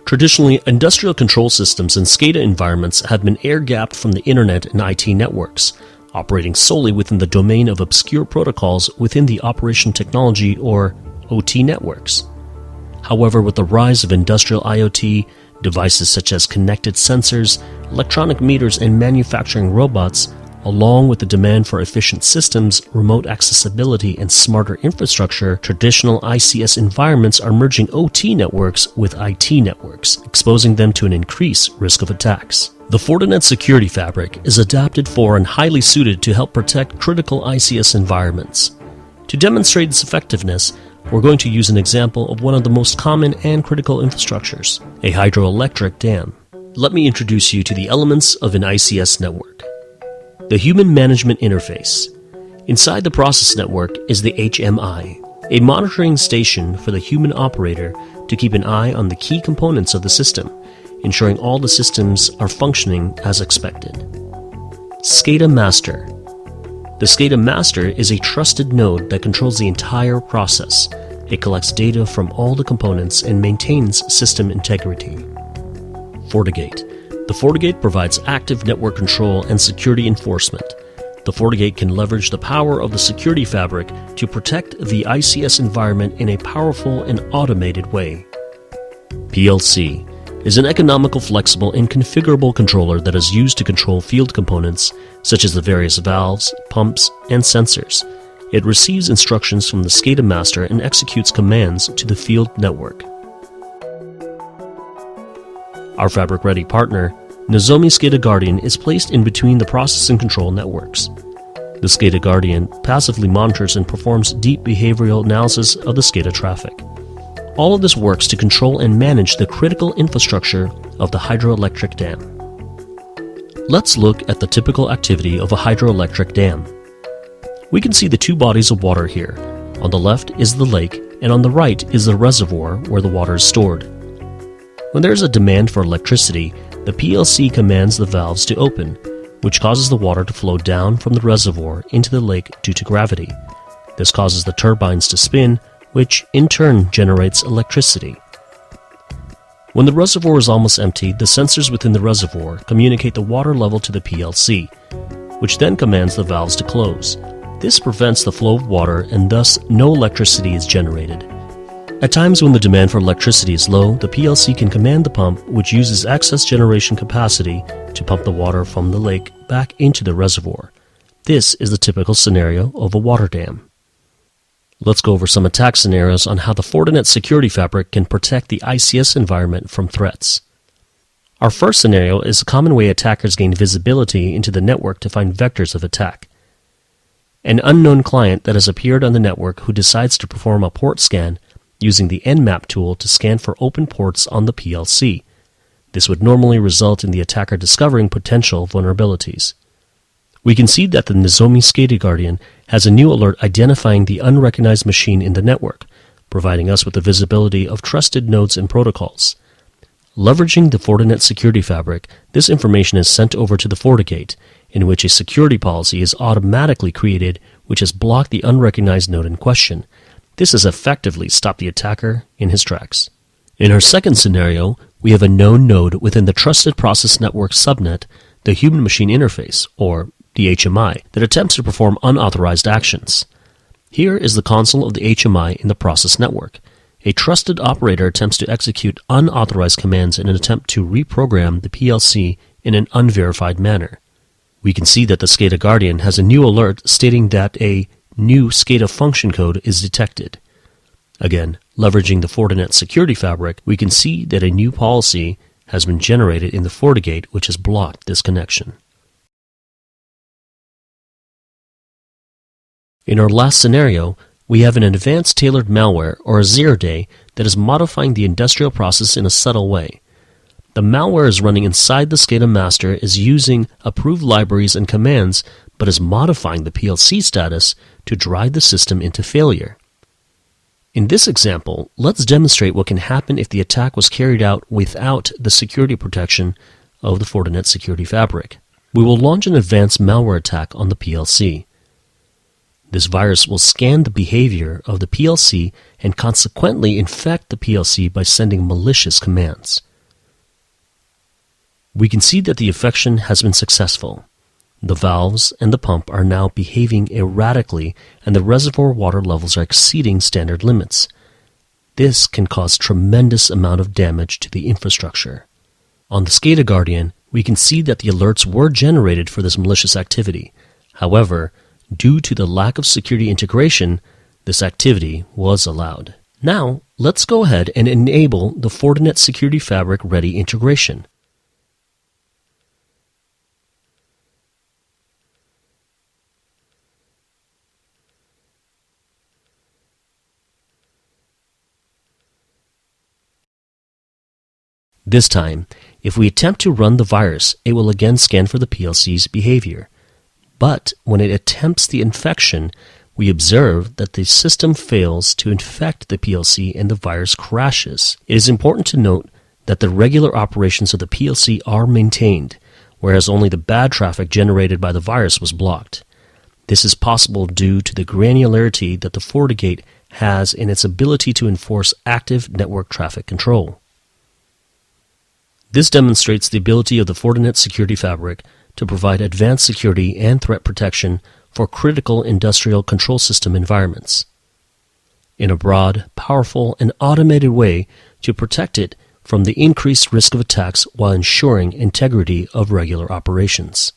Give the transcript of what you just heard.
Traditionally, industrial control systems and SCADA environments have been air-gapped from the Internet and IT networks, operating solely within the domain of obscure protocols within the operation technology or OT networks. However, with the rise of industrial IoT, devices such as connected sensors, electronic meters, and manufacturing robots, along with the demand for efficient systems, remote accessibility, and smarter infrastructure, traditional ICS environments are merging OT networks with IT networks, exposing them to an increased risk of attacks. The Fortinet security fabric is adapted for and highly suited to help protect critical ICS environments. To demonstrate its effectiveness, we're going to use an example of one of the most common and critical infrastructures, a hydroelectric dam. Let me introduce you to the elements of an ICS network. The Human Management Interface. Inside the process network is the HMI, a monitoring station for the human operator to keep an eye on the key components of the system, ensuring all the systems are functioning as expected. SCADA Master. The SCADA Master is a trusted node that controls the entire process. It collects data from all the components and maintains system integrity. FortiGate. The FortiGate provides active network control and security enforcement. The FortiGate can leverage the power of the security fabric to protect the ICS environment in a powerful and automated way. PLC is an economical, flexible, and configurable controller that is used to control field components such as the various valves, pumps, and sensors. It receives instructions from the SCADA master and executes commands to the field network. Our fabric-ready partner, Nozomi SCADA Guardian, is placed in between the process and control networks. The SCADA Guardian passively monitors and performs deep behavioral analysis of the SCADA traffic. All of this works to control and manage the critical infrastructure of the hydroelectric dam. Let's look at the typical activity of a hydroelectric dam. We can see the two bodies of water here. On the left is the lake, and on the right is the reservoir where the water is stored. When there is a demand for electricity, the PLC commands the valves to open, which causes the water to flow down from the reservoir into the lake due to gravity. This causes the turbines to spin, which in turn generates electricity. When the reservoir is almost empty, the sensors within the reservoir communicate the water level to the PLC, which then commands the valves to close. This prevents the flow of water and thus no electricity is generated. At times when the demand for electricity is low, the PLC can command the pump, which uses excess generation capacity to pump the water from the lake back into the reservoir. This is the typical scenario of a water dam. Let's go over some attack scenarios on how the Fortinet security fabric can protect the ICS environment from threats. Our first scenario is a common way attackers gain visibility into the network to find vectors of attack. An unknown client that has appeared on the network who decides to perform a port scan using the Nmap tool to scan for open ports on the PLC. This would normally result in the attacker discovering potential vulnerabilities. We can see that the Nozomi SCADA Guardian has a new alert identifying the unrecognized machine in the network, providing us with the visibility of trusted nodes and protocols. Leveraging the Fortinet security fabric, this information is sent over to the FortiGate, in which a security policy is automatically created which has blocked the unrecognized node in question. This has effectively stopped the attacker in his tracks. In our second scenario, we have a known node within the Trusted Process Network subnet, the Human Machine Interface, or the HMI, that attempts to perform unauthorized actions. Here is the console of the HMI in the process network. A trusted operator attempts to execute unauthorized commands in an attempt to reprogram the PLC in an unverified manner. We can see that the SCADA Guardian has a new alert stating that a new SCADA function code is detected. Again, leveraging the Fortinet security fabric, we can see that a new policy has been generated in the FortiGate which has blocked this connection. In our last scenario, we have an advanced tailored malware or a zero-day that is modifying the industrial process in a subtle way. The malware is running inside the SCADA master, is using approved libraries and commands, but is modifying the PLC status to drive the system into failure. In this example, let's demonstrate what can happen if the attack was carried out without the security protection of the Fortinet security fabric. We will launch an advanced malware attack on the PLC. This virus will scan the behavior of the PLC and consequently infect the PLC by sending malicious commands. We can see that the infection has been successful. The valves and the pump are now behaving erratically, and the reservoir water levels are exceeding standard limits. This can cause tremendous amount of damage to the infrastructure. On the SCADA Guardian, we can see that the alerts were generated for this malicious activity. However, due to the lack of security integration, this activity was allowed. Now, let's go ahead and enable the Fortinet Security Fabric Ready integration. This time, if we attempt to run the virus, it will again scan for the PLC's behavior. But when it attempts the infection, we observe that the system fails to infect the PLC and the virus crashes. It is important to note that the regular operations of the PLC are maintained, whereas only the bad traffic generated by the virus was blocked. This is possible due to the granularity that the FortiGate has in its ability to enforce active network traffic control. This demonstrates the ability of the Fortinet Security Fabric to provide advanced security and threat protection for critical industrial control system environments in a broad, powerful, and automated way to protect it from the increased risk of attacks while ensuring integrity of regular operations.